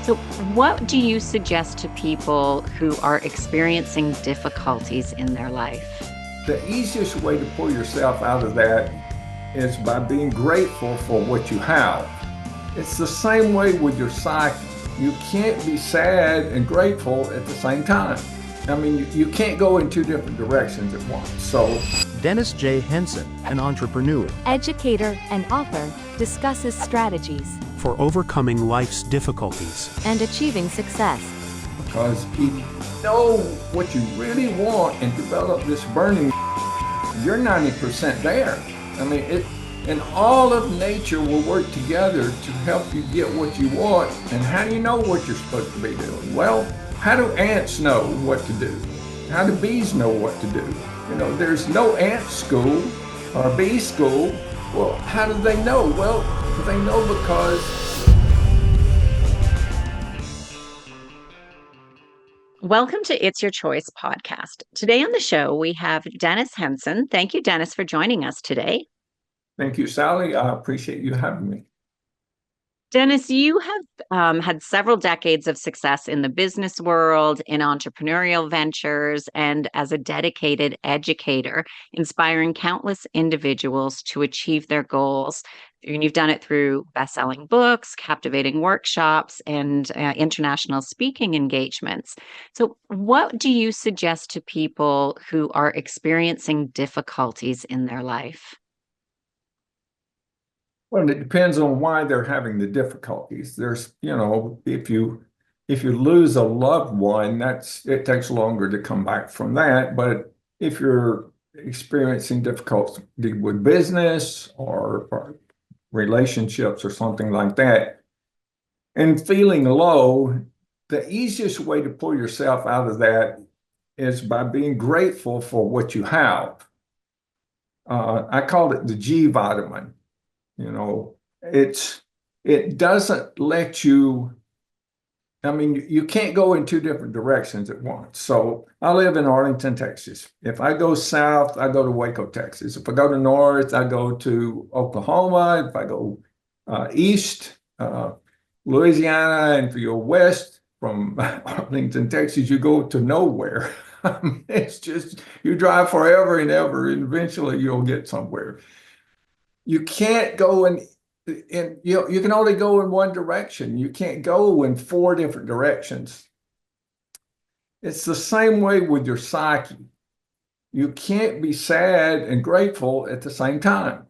So, what do you suggest to people who are experiencing difficulties in their life? The easiest way to pull yourself out of that is by being grateful for what you have. It's the same way with your psyche. You can't be sad and grateful at the same time. I mean, you can't go in two different directions at once. So, Dennis J. Henson, an entrepreneur, educator, and author, discusses strategies for overcoming life's difficulties and achieving success. because if you know what you really want and develop this burning, you're 90% there. I mean, and all of nature will work together to help you get what you want. And how do you know what you're supposed to be doing? Well, how do ants know what to do? How do bees know what to do? You know, there's no ant school or bee school. Well, how do they know? Well, they know because Welcome to It's Your Choice podcast. Today on the show, we have Dennis Henson. Thank you, Dennis, for joining us today. thank you, Sally. I appreciate you having me. Dennis, you have had several decades of success in the business world, in entrepreneurial ventures, and as a dedicated educator, inspiring countless individuals to achieve their goals. And you've done it through best-selling books, captivating workshops, and international speaking engagements. So, what do you suggest to people who are experiencing difficulties in their life? Well, it depends on why they're having the difficulties. There's, if you lose a loved one, it takes longer to come back from that. But if you're experiencing difficulty with business or relationships or something like that, and feeling low, the easiest way to pull yourself out of that is by being grateful for what you have. I call it the G vitamin. You know, it doesn't let you, I mean, you can't go in two different directions at once. So I live in Arlington, Texas. If I go south, I go to Waco, Texas. If I go to north, I go to Oklahoma. If I go east, Louisiana, and if you go west from Arlington, Texas, you go to nowhere. I mean, it's just, you drive forever and ever, and eventually you'll get somewhere. You can't go you can only go in one direction. You can't go in four different directions. It's the same way with your psyche. You can't be sad and grateful at the same time.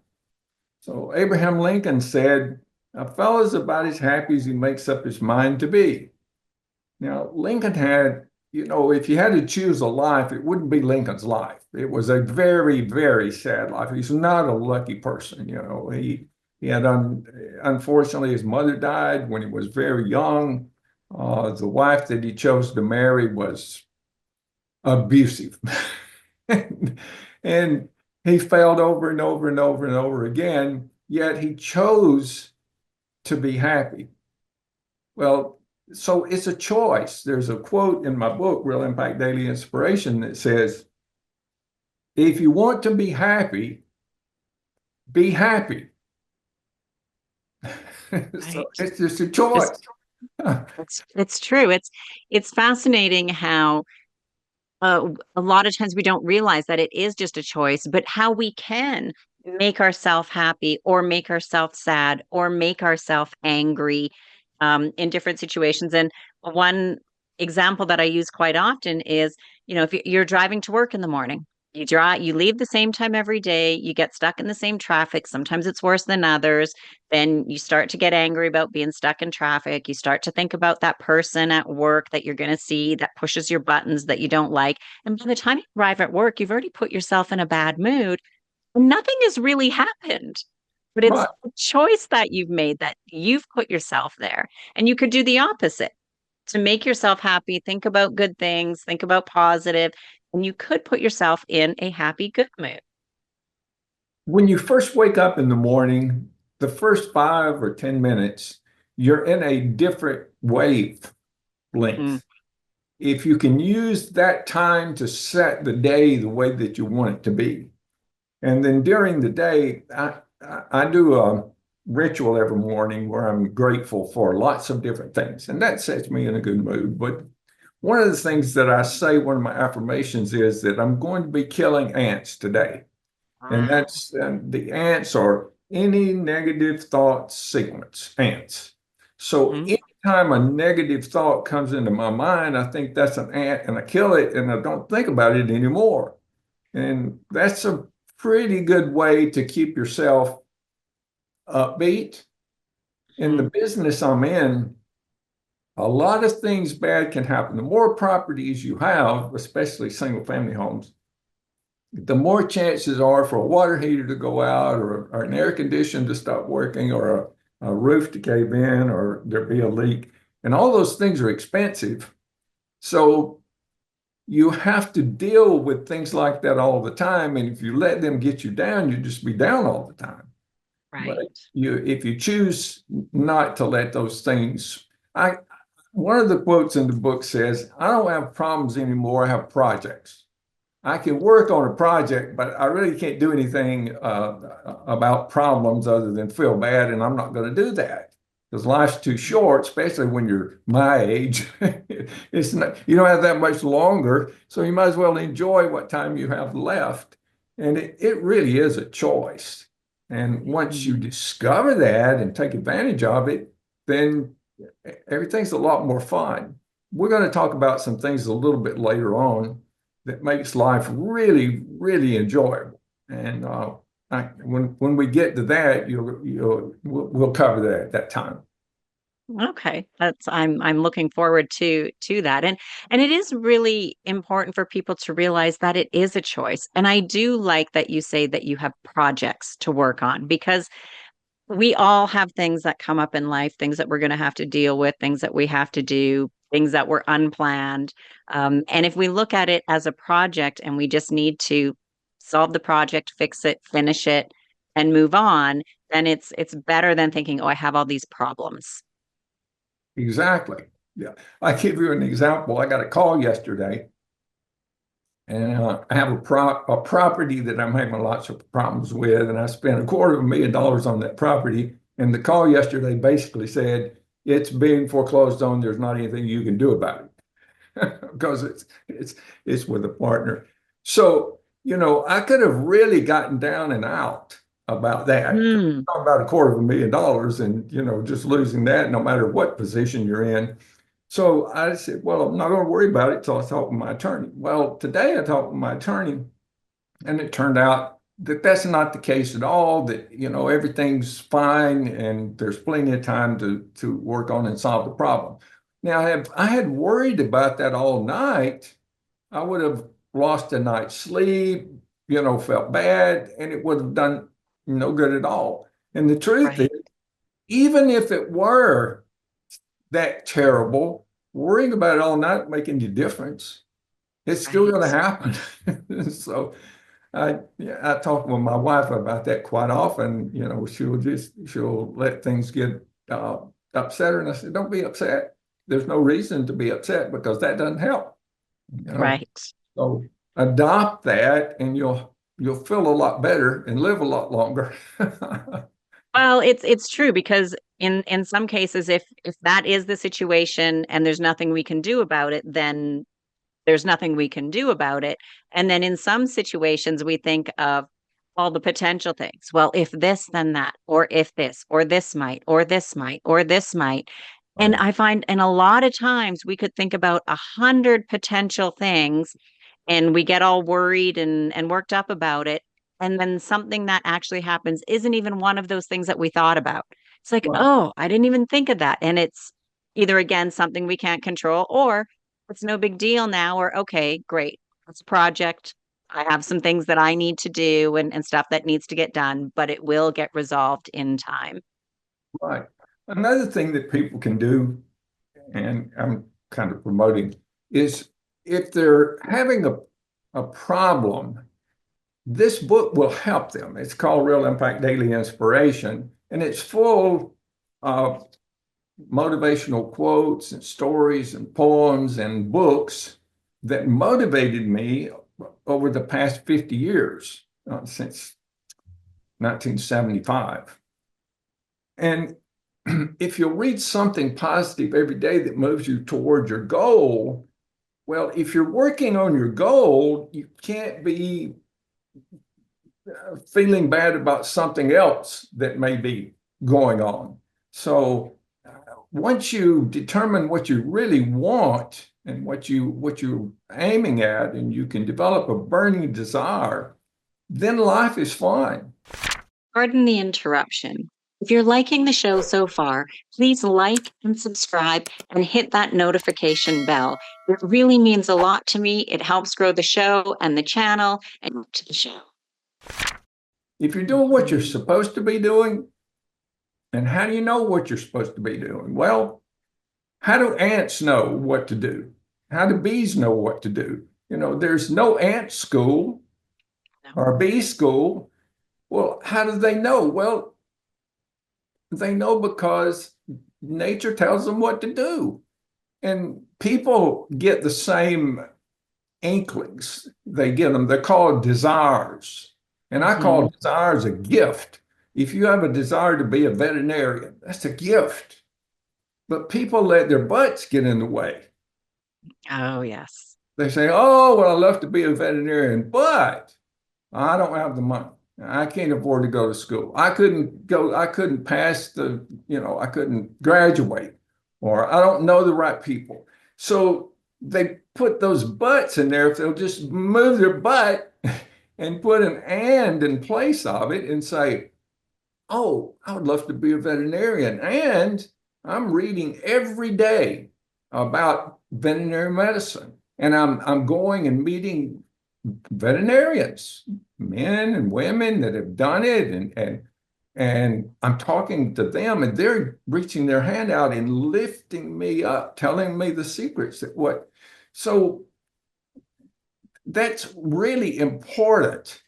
So Abraham Lincoln said, "A fellow's about as happy as he makes up his mind to be." Now, Lincoln had, if you had to choose a life, it wouldn't be Lincoln's life. It was a very, very sad life. He's not a lucky person. He had, unfortunately, his mother died when he was very young. The wife that he chose to marry was abusive. And he failed over and over and over and over again, yet he chose to be happy. Well, so it's a choice. There's a quote in my book, Real Impact Daily Inspiration, that says, if you want to be happy, be happy. So Right. it's just a choice. It's true. It's fascinating how a lot of times we don't realize that it is just a choice, but how we can make ourselves happy or make ourselves sad or make ourselves angry in different situations. And one example that I use quite often is, if you're driving to work in the morning, you leave the same time every day, you get stuck in the same traffic. Sometimes it's worse than others. Then you start to get angry about being stuck in traffic. You start to think about that person at work that you're going to see that pushes your buttons that you don't like. And by the time you arrive at work, you've already put yourself in a bad mood. Nothing has really happened. But it's Right. a choice that you've made, that you've put yourself there. And you could do the opposite to make yourself happy. Think about good things, think about positive, and you could put yourself in a happy, good mood. When you first wake up in the morning, the first 5 or 10 minutes, you're in a different wave Mm, length. If you can use that time to set the day the way that you want it to be. And then during the day, I do ritual every morning where I'm grateful for lots of different things, and that sets me in a good mood. But one of the things that I say, one of my affirmations is that I'm going to be killing ants today. And and the ants are any negative thought sequence, ants. So Mhm. anytime a negative thought comes into my mind, I think that's an ant and I kill it and I don't think about it anymore. And that's a pretty good way to keep yourself upbeat. In the Mhm. business I'm in, a lot of things bad can happen. The more properties you have, especially single family homes, the more chances are for a water heater to go out or an air conditioner to stop working or a roof to cave in or there be a leak. And all those things are expensive. So you have to deal with things like that all the time. And if you let them get you down, you just be down all the time. But Right. if you choose not to let those things, I one of the quotes in the book says, I don't have problems anymore, I have projects. I can work on a project, but I really can't do anything about problems other than feel bad, and I'm not going to do that because life's too short, especially when you're my age. It's not, you don't have that much longer, so you might as well enjoy what time you have left. And it really is a choice. And once you Mhm. discover that and take advantage of it, then everything's a lot more fun. We're going to talk about some things a little bit later on that makes life really, really enjoyable. And when we get to that, we'll cover that at that time. Okay, that's I'm looking forward to that. And it is really important for people to realize that it is a choice. And I do like that you say that you have projects to work on because we all have things that come up in life, things that we're going to have to deal with, things that we have to do, things that were unplanned. And if we look at it as a project and we just need to solve the project, fix it, finish it, and move on, then it's better than thinking, oh, I have all these problems. Exactly. Yeah. I give you an example. I got a call yesterday, and I have a property that I'm having lots of problems with, and I spent $250,000 on that property. And the call yesterday basically said it's being foreclosed on. There's not anything you can do about it. Because it's with a partner. So, I could have really gotten down and out about that. Hmm. Talk about $250,000 and, just losing that no matter what position you're in. So I said, well, I'm not going to worry about it till I talk with my attorney. Well, today I talked with my attorney and it turned out that that's not the case at all, that, everything's fine and there's plenty of time to work on and solve the problem. Now, if I had worried about that all night, I would have lost a night's sleep, felt bad, and it would have done no good at all. And the truth is, Right. even if it were that terrible, worrying about it all night making any difference. It's still going to Right. happen. So yeah, I talk with my wife about that quite often. She'll let things get upset her, and I said, "Don't be upset. There's no reason to be upset because that doesn't help." You know, Right. so adopt that, and you'll feel a lot better and live a lot longer. Well, it's true because in some cases, if that is the situation and there's nothing we can do about it, then there's nothing we can do about it. And then in some situations, we think of all the potential things. Well, if this, then that, or if this, or this might, or this might, or this might. And Right. I find, and a lot of times we could think about 100 potential things and we get all worried and worked up about it. And then something that actually happens isn't even one of those things that we thought about. It's like, Right. oh, I didn't even think of that. And it's either again something we can't control or it's no big deal now, or okay, great. It's a project. I have some things that I need to do and stuff that needs to get done, but it will get resolved in time. Right. Another thing that people can do, and I'm kind of promoting, is if they're having a problem, this book will help them. It's called Real Impact Daily Inspiration, and it's full of motivational quotes and stories and poems and books that motivated me over the past 50 years, since 1975. And if you read something positive every day that moves you toward your goal, well, if you're working on your goal, you can't be feeling bad about something else that may be going on. So once you determine what you really want and what you're aiming at, and you can develop a burning desire, then life is fine. Pardon the interruption. If you're liking the show so far, please like and subscribe and hit that notification bell. It really means a lot to me. It helps grow the show and the channel and to the show. If you're doing what you're supposed to be doing, and how do you know what you're supposed to be doing? Well, how do ants know what to do? How do bees know what to do? You know, there's no ant school or bee school. Well, how do they know? Well, they know because nature tells them what to do. And people get the same inklings. They get them. They're called desires. And I call desires a gift. If you have a desire to be a veterinarian, that's a gift. But people let their butts get in the way. Oh, yes. They say, oh, well, I love to be a veterinarian, but I don't have the money. I can't afford to go to school. I couldn't pass I couldn't graduate, or I don't know the right people. So they put those buts in there. If they'll just move their butt and put an and in place of it and say, oh, I would love to be a veterinarian. And I'm reading every day about veterinary medicine. And I'm going and meeting veterinarians, men and women that have done it, and I'm talking to them, and they're reaching their hand out and lifting me up, telling me the secrets so that's really important.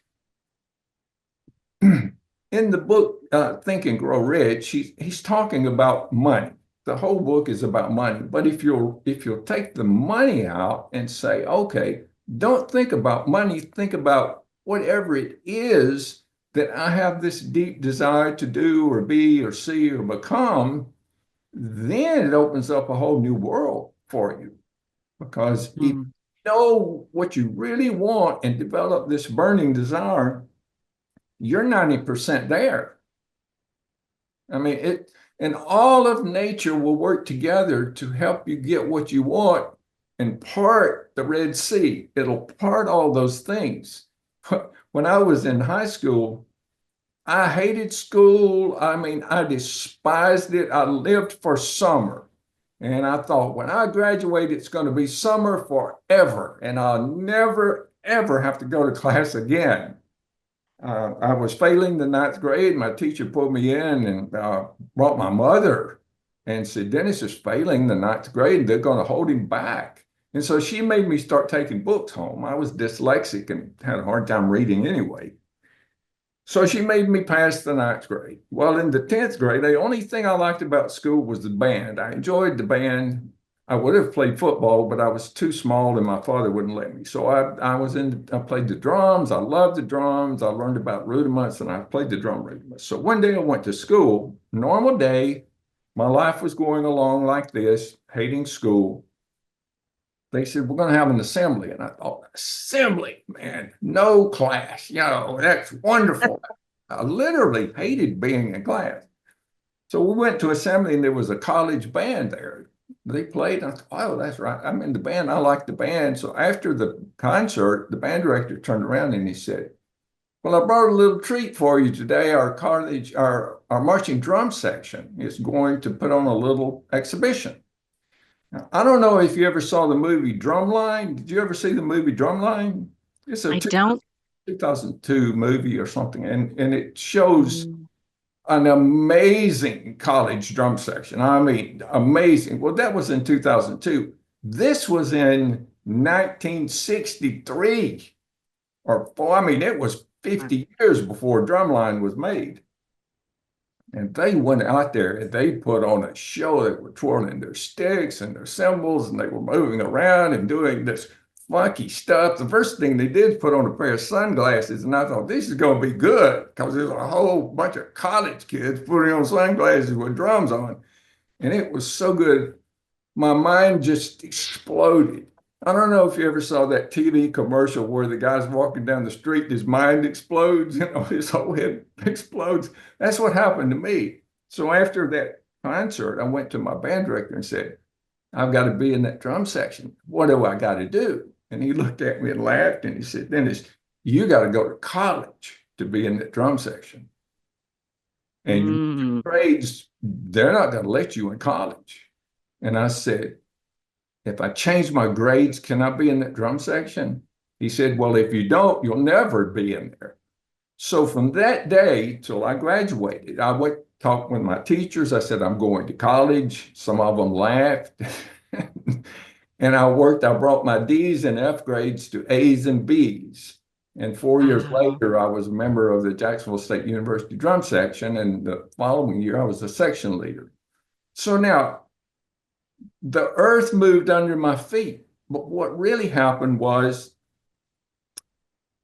In the book Think and Grow Rich, he's talking about money. The whole book is about money. But if you'll take the money out and say, okay, don't think about money, think about whatever it is that I have this deep desire to do or be or see or become, then it opens up a whole new world for you. Because if you know what you really want and develop this burning desire, you're 90% there. I mean, and all of nature will work together to help you get what you want and part the Red Sea. It'll part all those things. When I was in high school, I hated school. I mean, I despised it. I lived for summer. And I thought, when I graduate, it's going to be summer forever. And I'll never, ever have to go to class again. I was failing the ninth grade. My teacher pulled me in and brought my mother and said, Dennis is failing the ninth grade. They're going to hold him back. And so she made me start taking books home. I was dyslexic and had a hard time reading anyway. So she made me pass the ninth grade. Well, in the 10th grade, the only thing I liked about school was the band. I enjoyed the band. I would have played football, but I was too small and my father wouldn't let me. So I played the drums. I loved the drums. I learned about rudiments and I played the drum rudiments. So one day I went to school, normal day. My life was going along like this, hating school. They said, we're going to have an assembly. And I thought, assembly, man, no class. That's wonderful. I literally hated being in class. So we went to assembly and there was a college band there. They played, and I thought, oh, that's right. I'm in the band. I like the band. So after the concert, the band director turned around and he said, well, I brought a little treat for you today. Our marching drum section is going to put on a little exhibition. Now, I don't know if you ever saw the movie Drumline. Did you ever see the movie Drumline? It's a I don't. 2002 movie or something, and it shows an amazing college drum section. I mean, amazing. Well, that was in 2002. This was in 1963 it was 50 years before Drumline was made. And they went out there and they put on a show. They were twirling their sticks and their cymbals and they were moving around and doing this funky stuff. The first thing they did is put on a pair of sunglasses, and I thought this is going to be good because there's a whole bunch of college kids putting on sunglasses with drums on, and it was so good. My mind just exploded. I don't know if you ever saw that TV commercial where the guy's walking down the street, and his mind explodes, his whole head explodes. That's what happened to me. So after that concert, I went to my band director and said, I've got to be in that drum section. What do I got to do? And he looked at me and laughed and he said, Dennis, you got to go to college to be in the drum section. And Mm. grades, they're not going to let you in college. And I said, if I change my grades, can I be in that drum section? He said, well, if you don't, you'll never be in there. So from that day till I graduated, I went talk with my teachers. I said, I'm going to college. Some of them laughed. And I brought my D's and F grades to A's and B's. And 4 years Wow. later, I was a member of the Jacksonville State University drum section. And the following year, I was a section leader. So now the earth moved under my feet. But what really happened was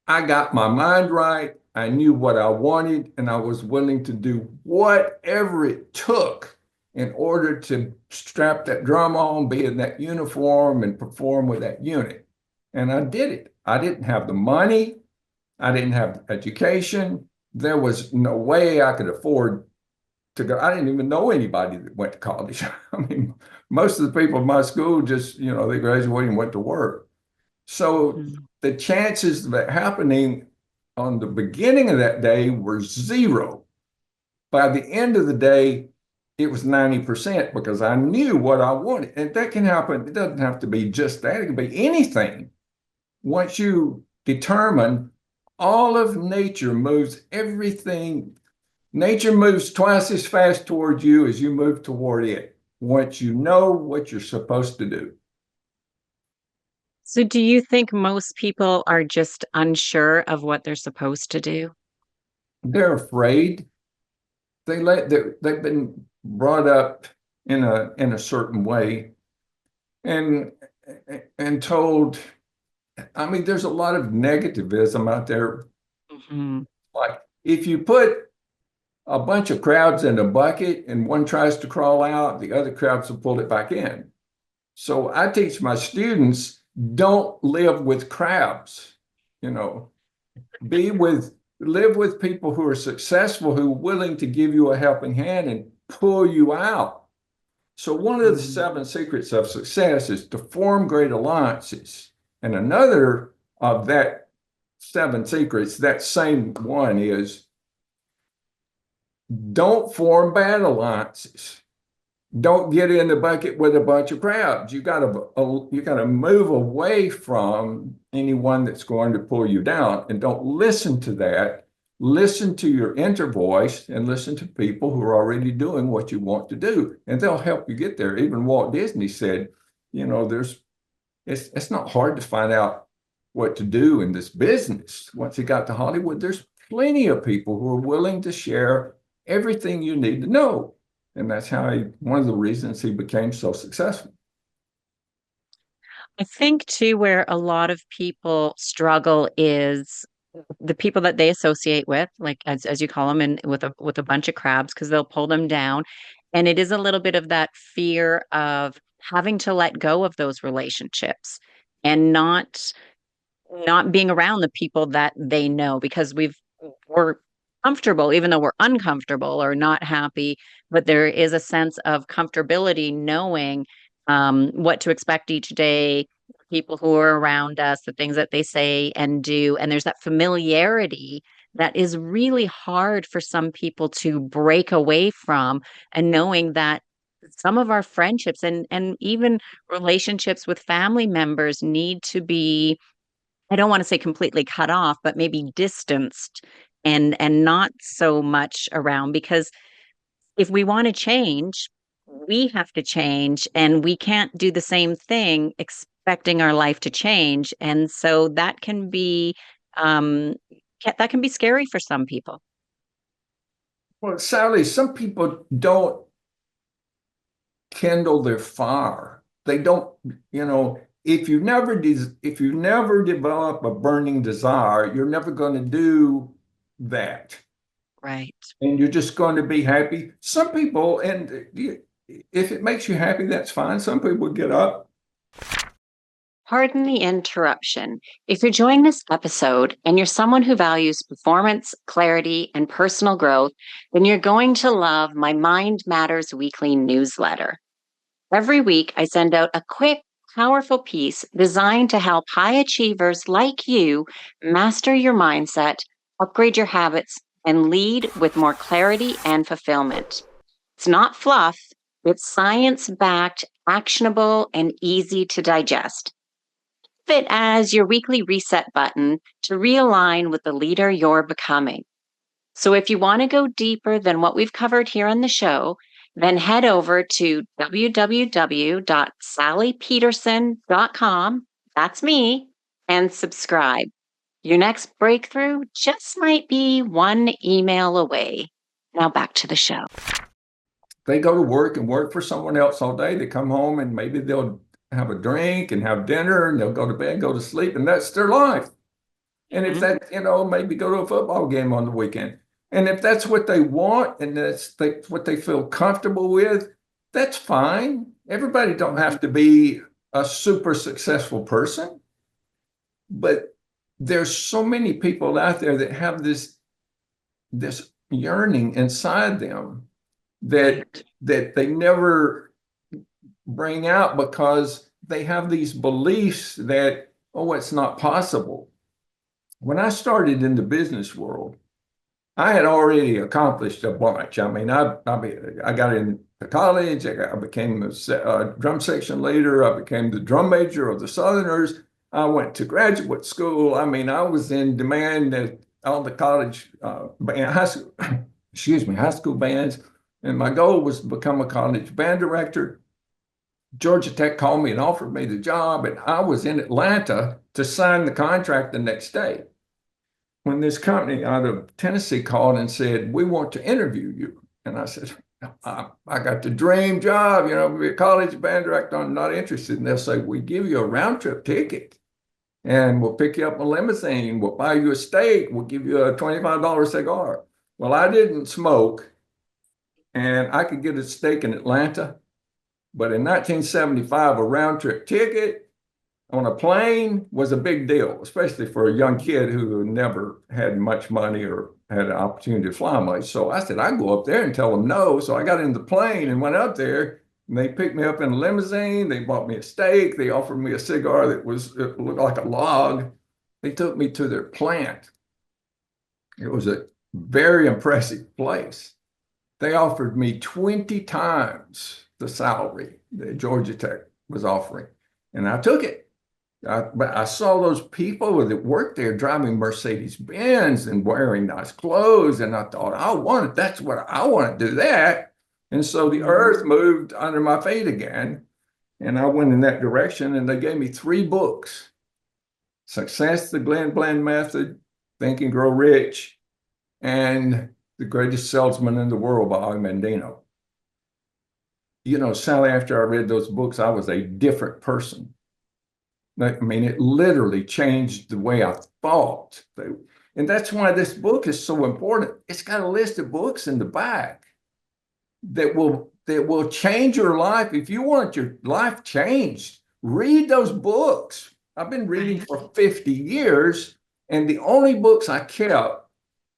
I got my mind right. I knew what I wanted, and I was willing to do whatever it took in order to strap that drum on, be in that uniform, and perform with that unit. And I did it. I didn't have the money. I didn't have the education. There was no way I could afford to go. I didn't even know anybody that went to college. I mean, most of the people in my school just, they graduated and went to work. So Mm. the chances of it happening on the beginning of that day were zero. By the end of the day, it was 90% because I knew what I wanted. And that can happen. It doesn't have to be just that. It can be anything. Once you determine all of nature moves everything, nature moves twice as fast toward you as you move toward it. Once you know what you're supposed to do. So do you think most people are just unsure of what they're supposed to do? They're afraid. They've been brought up in a certain way and told. I mean, there's a lot of negativism out there. Mhm. Like if you put a bunch of crabs in a bucket and one tries to crawl out, the other crabs will pull it back in. So I teach my students, don't live with crabs, you know, live with people who are successful, who are willing to give you a helping hand and pull you out. So one of the Mm. 7 secrets of success is to form great alliances. And another of that 7 secrets, that same one is don't form bad alliances. Don't get in the bucket with a bunch of crowds. You gotta move away from anyone that's going to pull you down, and don't listen to that. Listen to your inner voice and listen to people who are already doing what you want to do, and they'll help you get there. Even Walt Disney said, it's not hard to find out what to do in this business. Once he got to Hollywood, there's plenty of people who are willing to share everything you need to know. And that's one of the reasons he became so successful. I think too, where a lot of people struggle is the people that they associate with, like as you call them, and with a bunch of crabs, because they'll pull them down. And it is a little bit of that fear of having to let go of those relationships and not being around the people that they know because we're comfortable, even though we're uncomfortable or not happy, but there is a sense of comfortability knowing what to expect each day, people who are around us, the things that they say and do. And there's that familiarity that is really hard for some people to break away from, and knowing that some of our friendships and even relationships with family members need to be, I don't want to say completely cut off, but maybe distanced and not so much around, because if we want to change, we have to change, and we can't do the same thing expecting our life to change. And so that can be um that can be scary for some people. Well, Sally, some people don't kindle their fire. They don't, you know, if you never develop a burning desire, you're never going to do that. Right. And you're just going to be happy. Some people, and if it makes you happy, that's fine. Some people get up. Pardon the interruption. If you're enjoying this episode and you're someone who values performance, clarity, and personal growth, then you're going to love my Mind Matters weekly newsletter. Every week, I send out a quick, powerful piece designed to help high achievers like you master your mindset, upgrade your habits, and lead with more clarity and fulfillment. It's not fluff, it's science backed, actionable, and easy to digest. It as your weekly reset button to realign with the leader you're becoming. So if you want to go deeper than what we've covered here on the show, then head over to www.sallypederson.com, that's me, and subscribe. Your next breakthrough just might be one email away. Now back to the show. They go to work and work for someone else all day. They come home and maybe they'll have a drink and have dinner and they'll go to bed, go to sleep, and that's their life. And if that, maybe go to a football game on the weekend. And if that's what they want and that's what they feel comfortable with, that's fine. Everybody don't have to be a super successful person. But there's so many people out there that have this yearning inside them that they never bring out because they have these beliefs that, oh, it's not possible. When I started in the business world, I had already accomplished a bunch. I mean, I got into college. I became a drum section leader. I became the drum major of the Southerners. I went to graduate school. I mean, I was in demand at all the college high school bands. And my goal was to become a college band director. Georgia Tech called me and offered me the job, and I was in Atlanta to sign the contract the next day. When this company out of Tennessee called and said, we want to interview you. And I said, I got the dream job, be a college band director. I'm not interested. And they'll say, we give you a round trip ticket and we'll pick you up in a limousine. We'll buy you a steak. We'll give you a $25 cigar. Well, I didn't smoke and I could get a steak in Atlanta. But in 1975, a round trip ticket on a plane was a big deal, especially for a young kid who never had much money or had an opportunity to fly much. So I said, I go up there and tell them no. So I got in the plane and went up there, and they picked me up in a limousine. They bought me a steak. They offered me a cigar it looked like a log. They took me to their plant. It was a very impressive place. They offered me 20 times the salary that Georgia Tech was offering, and I took it. But I saw those people that worked there driving Mercedes-Benz and wearing nice clothes, and I thought, that's what I want to do that. And so the earth moved under my feet again, and I went in that direction, and they gave me 3 books: Success, the Glenn Bland Method, Think and Grow Rich, and The Greatest Salesman in the World by Og Mandino. Sally, after I read those books, I was a different person. I mean, it literally changed the way I thought. And that's why this book is so important. It's got a list of books in the back that will change your life. If you want your life changed, read those books. I've been reading for 50 years, and the only books I kept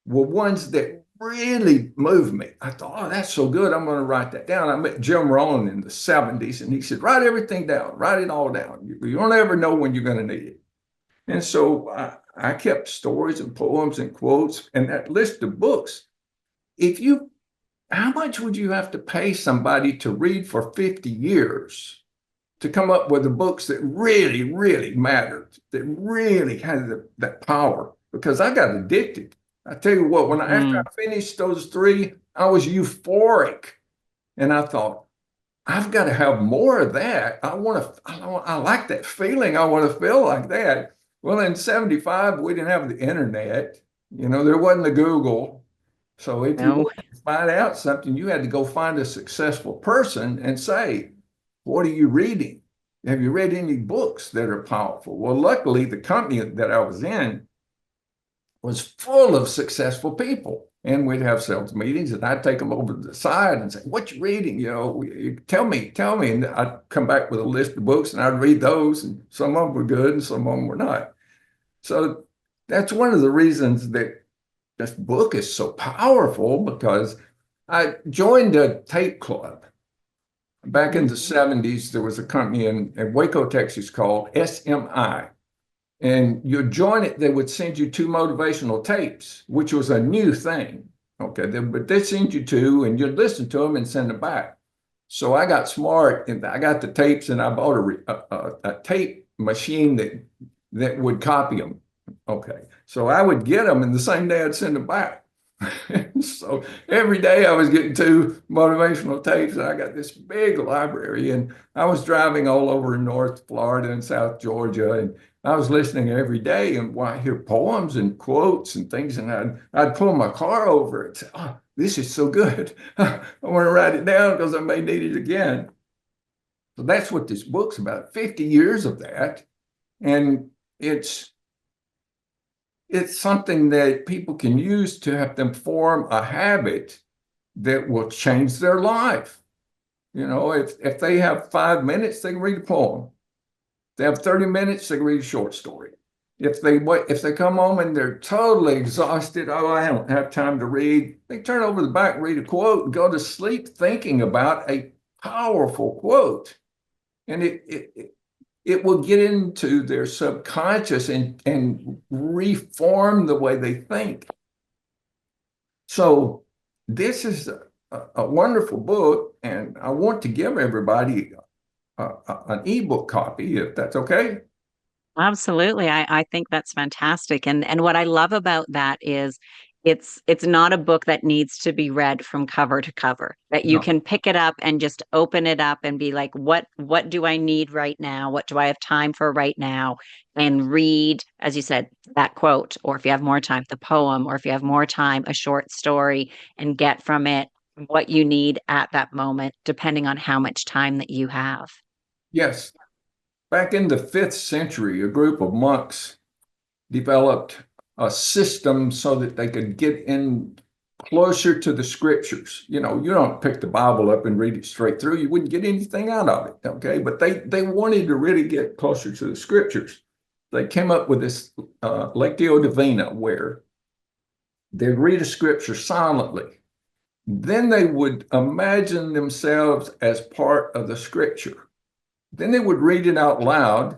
were ones that really moved me. I thought, oh, that's so good. I'm going to write that down. I met Jim Rohn in the 70s, and he said, write everything down. Write it all down. You don't ever know when you're going to need it. And so I kept stories and poems and quotes and that list of books. How much would you have to pay somebody to read for 50 years to come up with the books that really, really mattered, that really had that power? Because I got addicted. I tell you what, after I finished those 3, I was euphoric. And I thought, I've got to have more of that. I like that feeling. I want to feel like that. Well, in 75, we didn't have the internet. There wasn't the Google. So if you wanted to find out something, you had to go find a successful person and say, what are you reading? have you read any books that are powerful? Well, luckily, the company that I was in was full of successful people. And we'd have sales meetings, and I'd take them over to the side and say, "What you reading? Tell me, tell me." And I'd come back with a list of books, and I'd read those, and some of them were good, and some of them were not. So that's one of the reasons that this book is so powerful, because I joined a tape club. Back in the 70s, there was a company in Waco, Texas called SMI. And you'd join it, they would send you 2 motivational tapes, which was a new thing. Okay, but they send you 2, and you'd listen to them and send them back. So I got smart, and I got the tapes, and I bought a tape machine that would copy them. Okay, so I would get them, and the same day I'd send them back. So every day I was getting 2 motivational tapes, and I got this big library, and I was driving all over North Florida and South Georgia, and I was listening every day, and I hear poems and quotes and things, and I'd pull my car over and say, "Oh, this is so good. I want to write it down because I may need it again." So that's what this book's about, 50 years of that. And it's something that people can use to help them form a habit that will change their life. If they have 5 minutes, they can read a poem. If they have 30 minutes, they can read a short story. If they come home and they're totally exhausted, "Oh, I don't have time to read," they turn over the back, read a quote, and go to sleep thinking about a powerful quote. And it will get into their subconscious and reform the way they think. So this is a wonderful book, and I want to give everybody an ebook copy, if that's okay. Absolutely. I think that's fantastic. And what I love about that is it's not a book that needs to be read from cover to cover, that you No. can pick it up and just open it up and be like, what do I need right now? What do I have time for right now? And read, as you said, that quote, or if you have more time, the poem, or if you have more time, a short story, and get from it what you need at that moment, depending on how much time that you have. Yes. Back in the 5th century, a group of monks developed a system so that they could get in closer to the scriptures. You don't pick the Bible up and read it straight through. You wouldn't get anything out of it, okay? But they wanted to really get closer to the scriptures. They came up with this Lectio Divina, where they'd read a scripture silently. Then they would imagine themselves as part of the scripture. Then they would read it out loud,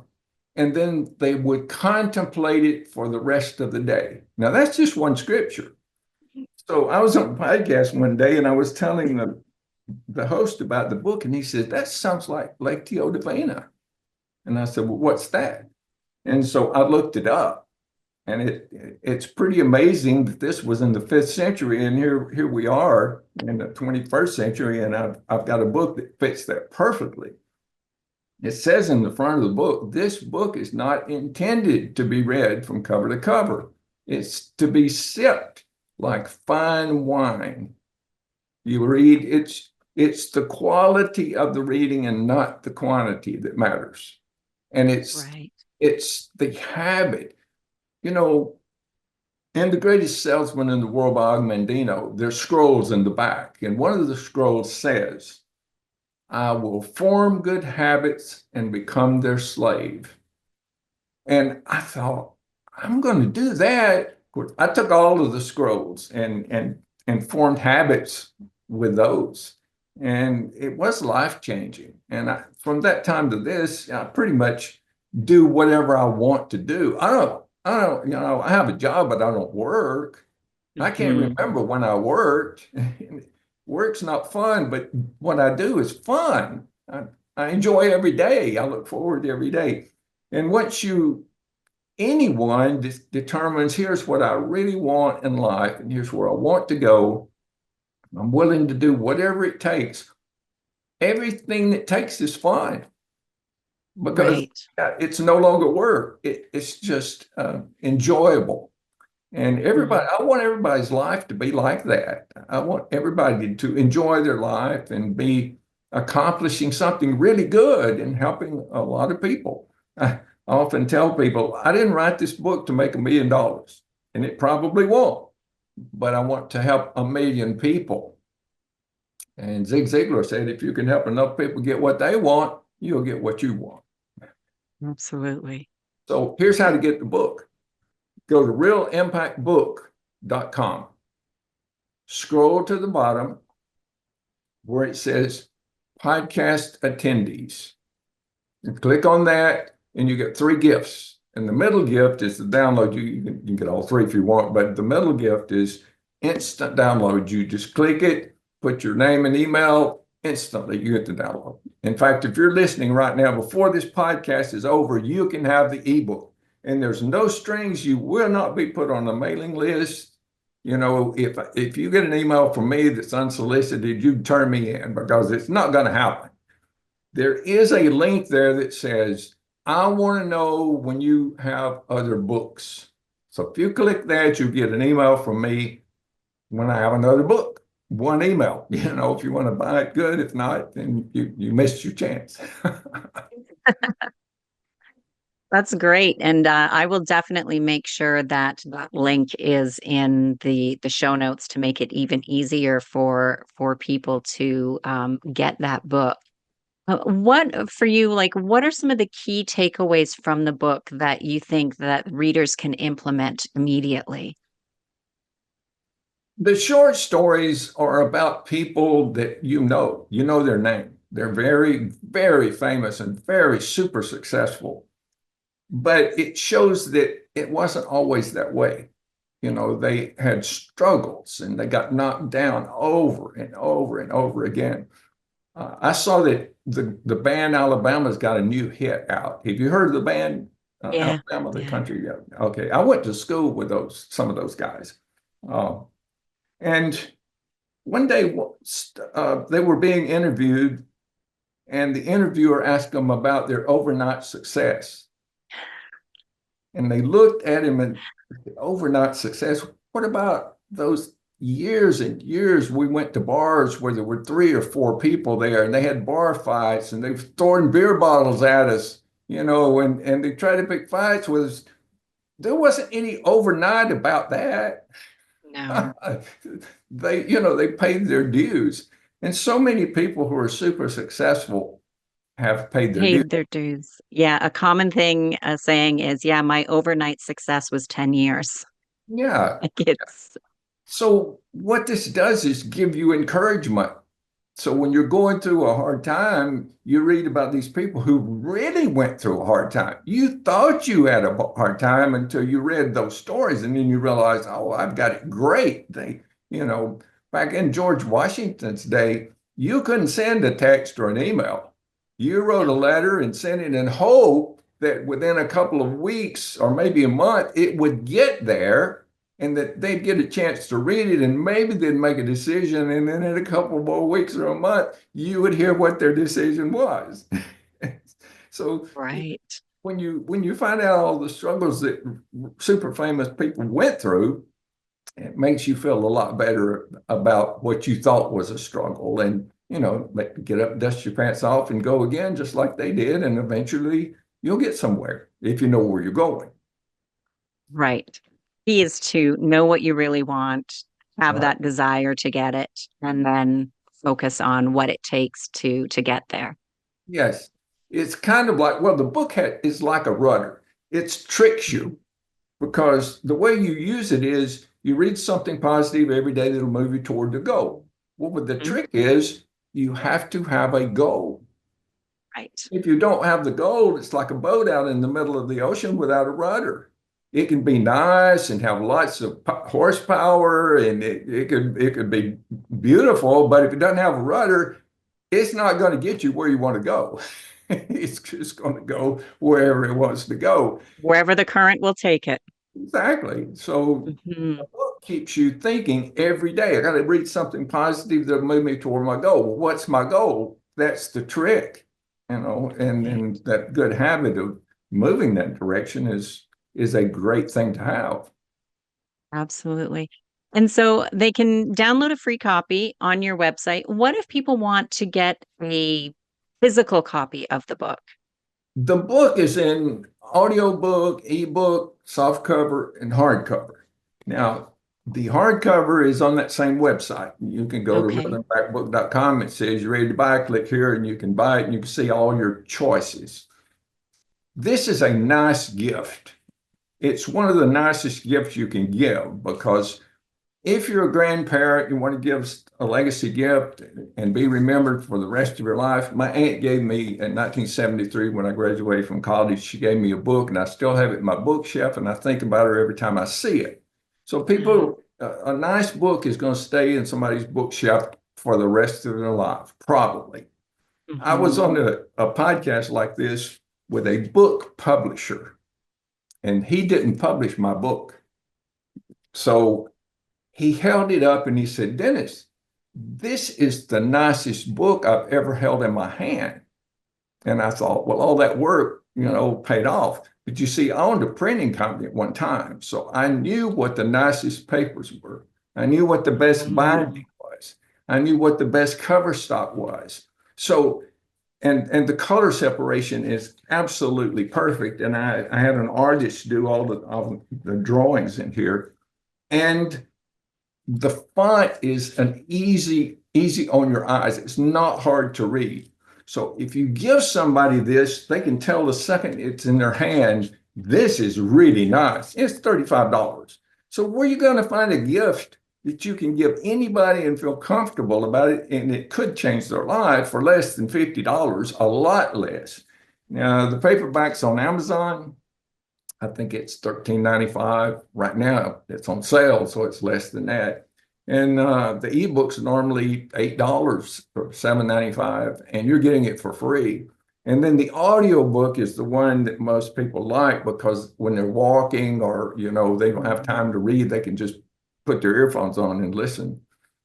and then they would contemplate it for the rest of the day. Now, that's just one scripture. So I was on a podcast one day, and I was telling the host about the book, and he said, "That sounds like Lectio Divina." And I said, "Well, what's that?" And so I looked it up, and it's pretty amazing that this was in the 5th century, and here we are in the 21st century, and I've got a book that fits that perfectly. It says in the front of the book, this book is not intended to be read from cover to cover. It's to be sipped like fine wine. You read, it's the quality of the reading and not the quantity that matters. And Right. it's the habit. In The Greatest Salesman in the World by Og Mandino, there's scrolls in the back. And one of the scrolls says, "I will form good habits and become their slave." And I thought, I'm going to do that. Of course, I took all of the scrolls and formed habits with those. And it was life-changing. And from that time to this, I pretty much do whatever I want to do. I don't, I have a job, but I don't work. I can't Mhm. remember when I worked. Work's not fun, but what I do is fun. I enjoy every day. I look forward to every day. And anyone determines, here's what I really want in life, and here's where I want to go. I'm willing to do whatever it takes. Everything that takes is fun, because Right. it's no longer work. It's just enjoyable. And Mhm. I want everybody's life to be like that. I want everybody to enjoy their life and be accomplishing something really good and helping a lot of people. I often tell people, I didn't write this book to make $1 million, and it probably won't, but I want to help 1 million people. And Zig Ziglar said, if you can help enough people get what they want, you'll get what you want. Absolutely. So here's how to get the book. Go to realimpactbook.com. Scroll to the bottom where it says podcast attendees. And click on that, and you get 3 gifts. And the middle gift is the download. You can get all 3 if you want, but the middle gift is instant download. You just click it, put your name and email, instantly you get the download. In fact, if you're listening right now, before this podcast is over, you can have the ebook. And there's no strings. You will not be put on a mailing list. You know, if you get an email from me that's unsolicited, you turn me in, because it's not going to happen. There is a link there that says, I want to know when you have other books. So if you click that, you get an email from me when I have another book. 1 email. You know, if you want to buy it, good. If not, then you missed your chance. That's great. And I will definitely make sure that that link is in the show notes to make it even easier for people to get that book. What for you, like, what are some of the key takeaways from the book that you think that readers can implement immediately? The short stories are about people that you know their name. They're very, very famous and very super successful. But it shows that it wasn't always that way. You know, they had struggles and they got knocked down over and over and over again. I saw that the band Alabama's got a new hit out. Have you heard of the band Yeah, Alabama, the yeah. country? Yeah. Okay, I went to school with some of those guys, and one day they were being interviewed, and the interviewer asked them about their overnight success. And they looked at him and overnight success. What about those years and years we went to bars where there were 3 or 4 people there, and they had bar fights, and they were throwing beer bottles at us, you know, and they tried to pick fights with us. There wasn't any overnight about that. No. They paid their dues. And so many people who are super successful have paid their dues. Paid their dues. Yeah, a common thing saying is, yeah, my overnight success was 10 years. Yeah. Like it's So what this does is give you encouragement. So when you're going through a hard time, you read about these people who really went through a hard time. You thought you had a hard time until you read those stories, and then you realize, oh, I've got it great. Back in George Washington's day, you couldn't send a text or an email. You wrote a letter and sent it in hope that within a couple of weeks or maybe a month, it would get there, and that they'd get a chance to read it, and maybe they'd make a decision. And then in a couple more weeks or a month, you would hear what their decision was. So right. when you find out all the struggles that super famous people went through, it makes you feel a lot better about what you thought was a struggle. And, get up, dust your pants off, and go again, just like they did. And eventually you'll get somewhere if you know where you're going. Right. Key is to know what you really want, have Right. that desire to get it, and then focus on what it takes to get there. Yes. It's kind of like, well, the book is like a rudder. It tricks you, because the way you use it is you read something positive every day that'll move you toward the goal. Well, but the Mhm. trick is you have to have a goal. Right. If you don't have the goal, it's like a boat out in the middle of the ocean without a rudder. It can be nice and have lots of horsepower, and it could be beautiful, but if it doesn't have a rudder, it's not going to get you where you want to go. It's just going to go wherever it wants to go. Wherever the current will take it. Exactly. So Mhm. the book keeps you thinking every day. I got to read something positive that'll move me toward my goal. Well, what's my goal? That's the trick, and that good habit of moving that direction is a great thing to have. Absolutely. And so they can download a free copy on your website. What if people want to get a physical copy of the book? The book is in audiobook, ebook, softcover, and hardcover. Now, the hardcover is on that same website. You can go to Okay. realimpactbook.com. It says you're ready to buy. Click here and you can buy it and you can see all your choices. This is a nice gift. It's one of the nicest gifts you can give because if you're a grandparent, you want to give a legacy gift and be remembered for the rest of your life. My aunt gave me in 1973 when I graduated from college, she gave me a book and I still have it in my bookshelf and I think about her every time I see it. So people, a nice book is going to stay in somebody's bookshelf for the rest of their life, probably. I was Mhm. on a podcast like this with a book publisher and he didn't publish my book. So he held it up and he said, Dennis, this is the nicest book I've ever held in my hand. And I thought, well, all that work, paid off. But you see, I owned a printing company at one time. So I knew what the nicest papers were. I knew what the best binding was. I knew what the best cover stock was. So, and the color separation is absolutely perfect. And I had an artist do all the drawings in here. And the font is an easy on your eyes. It's not hard to read. So if you give somebody this, they can tell the second it's in their hand, this is really nice. It's $35. So where are you going to find a gift that you can give anybody and feel comfortable about it? And it could change their life for less than $50, a lot less. Now, the paperback's on Amazon. I think it's $13.95 right now. It's on sale, so it's less than that. And the ebooks are normally $8 or $7.95, and you're getting it for free. And then the audio book is the one that most people like because when they're walking or they don't have time to read, they can just put their earphones on and listen.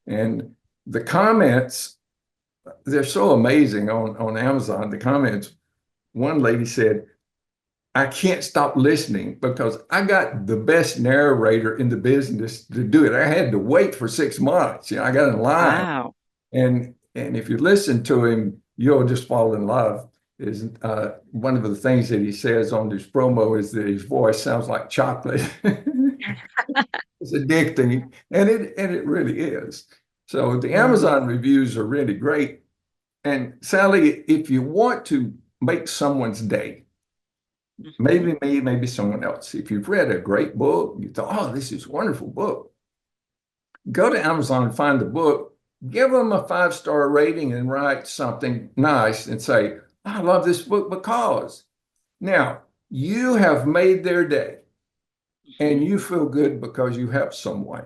And the comments, they're so amazing on Amazon. The comments, one lady said, I can't stop listening because I got the best narrator in the business to do it. I had to wait for 6 months. I got in line. Wow. And if you listen to him, you'll just fall in love. Is one of the things that he says on this promo is that his voice sounds like chocolate. It's addicting, and it really is. So the Amazon reviews are really great. And Sally, if you want to make someone's day, maybe me, maybe someone else. If you've read a great book, you thought, oh, this is a wonderful book. Go to Amazon and find the book, give them a 5-star rating and write something nice and say, I love this book because. Now, you have made their day and you feel good because you helped someone.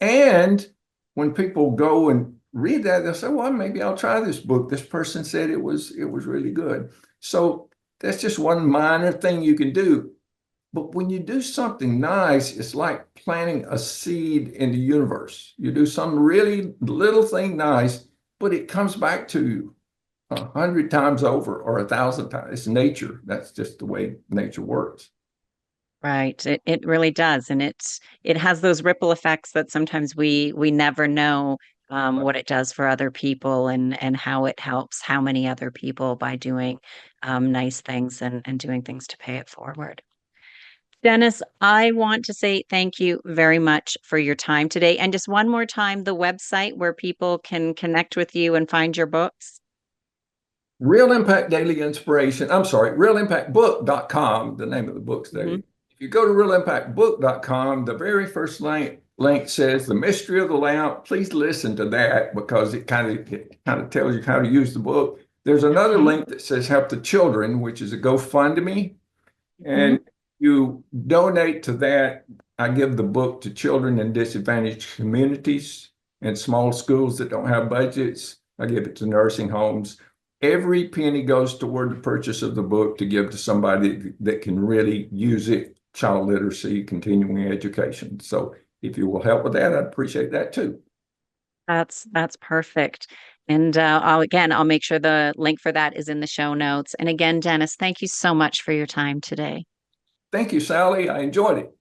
And when people go and read that, they'll say, well, maybe I'll try this book. This person said it was really good. So that's just one minor thing you can do. But when you do something nice, it's like planting a seed in the universe. You do some really little thing nice, but it comes back to you 100 times over or 1,000 times. It's nature. That's just the way nature works. Right. It really does. And it has those ripple effects that sometimes we never know what it does for other people and how it helps how many other people by doing nice things and doing things to pay it forward. Dennis, I want to say thank you very much for your time today. And just one more time, the website where people can connect with you and find your books. Real Impact Daily Inspiration. I'm sorry, realimpactbook.com, the name of the book today. If you go to realimpactbook.com, the very first link says The Mystery of the Lamp. Please listen to that because it kind of tells you how to use the book. There's another link that says Help the Children, which is a GoFundMe. And you donate to that. I give the book to children in disadvantaged communities and small schools that don't have budgets. I give it to nursing homes. Every penny goes toward the purchase of the book to give to somebody that can really use it, child literacy, continuing education. So if you will help with that, I'd appreciate that too. That's perfect. And I'll make sure the link for that is in the show notes. And again, Dennis, thank you so much for your time today. Thank you, Sally. I enjoyed it.